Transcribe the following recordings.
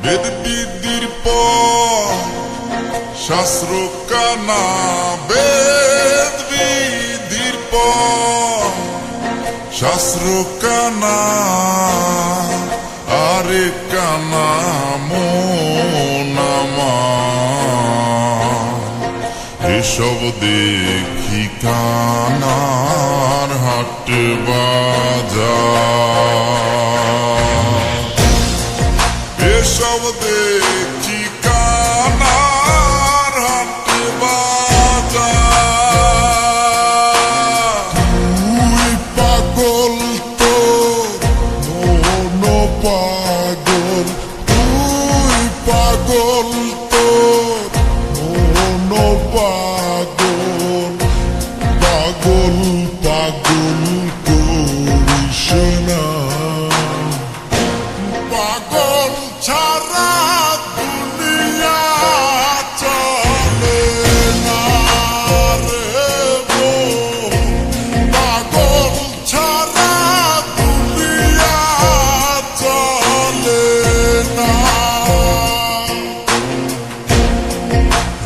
বেদ বিধির পর শাস্ত্র কানা, বেদ বিধির পর শাস্ত্র কানা, আরে কানা মন আমার। এসব দেখি কানার হাট বাজার, এসব দেখি কানার হাট বাজার। তুই পাগল তো মন পাগল, তুই পাগল তো মন পাগল, পাগল পাগল করিস না। পাগল ছাড়া দুনিয়া চলে না রে মন, পাগল ছাড়া দুনিয়া চলে না।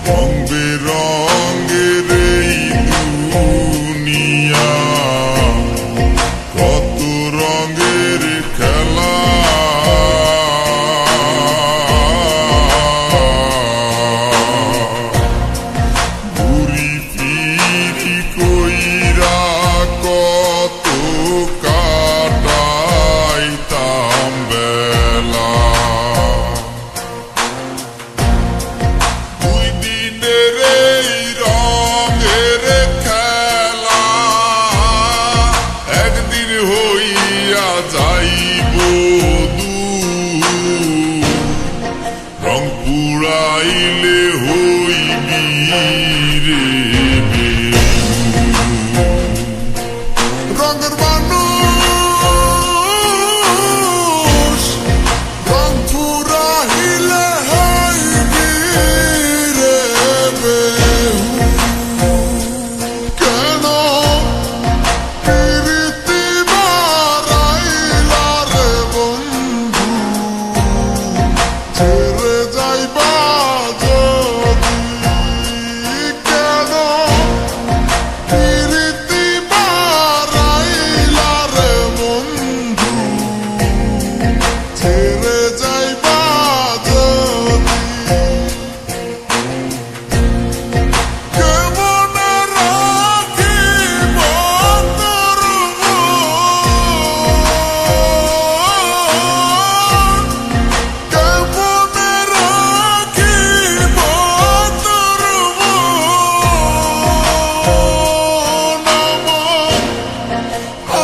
রং বেরঙের এই দুনিয়া, কত রঙের খেলা, ঘুরি ফিরি কইরা কত কাটাইতাম বেলা। দুই দিনের এই রঙের খেলা, একদিন হইয়া যাইব দূর। রং পুরাইলে হইবি রে রঙের মানুষ, রং পুরাইলে হইবি রে বেহু। কেন প্রীতি বাড়াইলা রে বন্ধু, ছেড়ে যাইবা যদি। কেন প্রীতি বাড়াইলা রে বন্ধু, ছেড়ে যাইবা যদি। কেমনে রাখিব তোর মন, কেমনে রাখিব তোর মন আমার।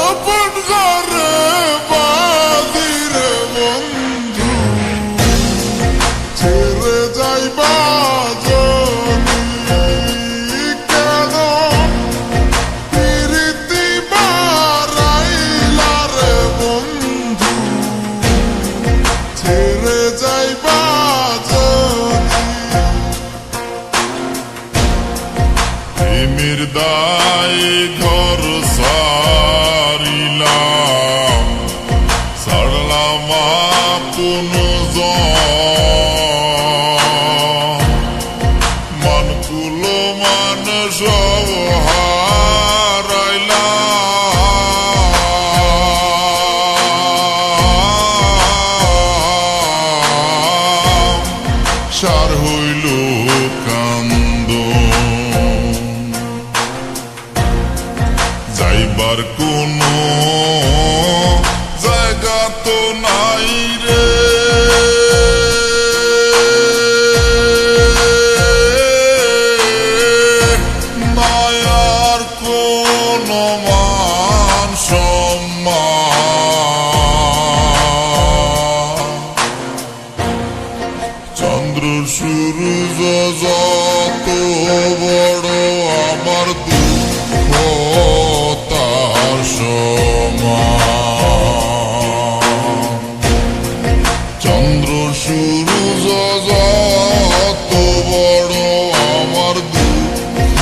আপন ঘরে বাঁধি রে বন্ধু, ছেড়ে যাইবা যদি। কেন প্রীতি বাড়াইলা রে বন্ধু, ছেড়ে যাইবা যদি। প্রেমের দায় ঘর সারিলাম, সারলাম আপন মানকুল মান সব হারাইলাম। সার হইল কান্দন, যাইবার কোনো জায়গা তো নাই রে। মায়ার কোনো মান সম্মান, চন্দ্র সূর্য যত বড় আমার দুঃখ তার সমান। চন্দ্র সূর্য যত বড় আমার দুঃখ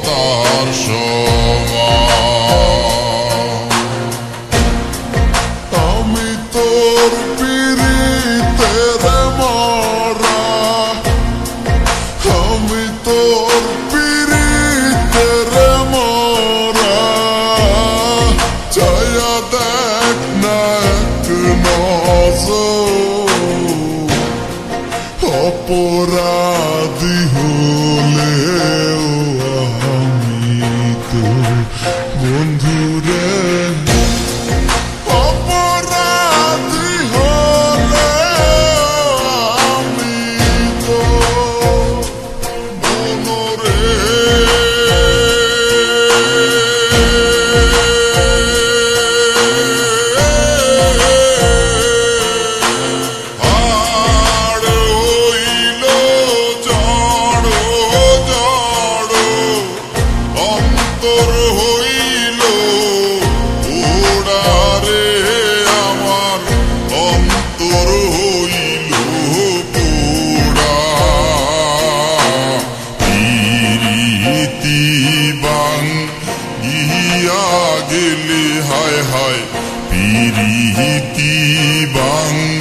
তার সমান। আমি তোর পিরিতের ভজ অপরাধী হলেও আমি তো বন্ধুরে অপরাধী হলেও আমি তো মনরে অন্তর হইল পোড়ারে আমার অন্তর হইল পোড়া প্রীতি ভাঙ্গিয়া গেলে হায় হায় প্রীতি ভাঙ্গ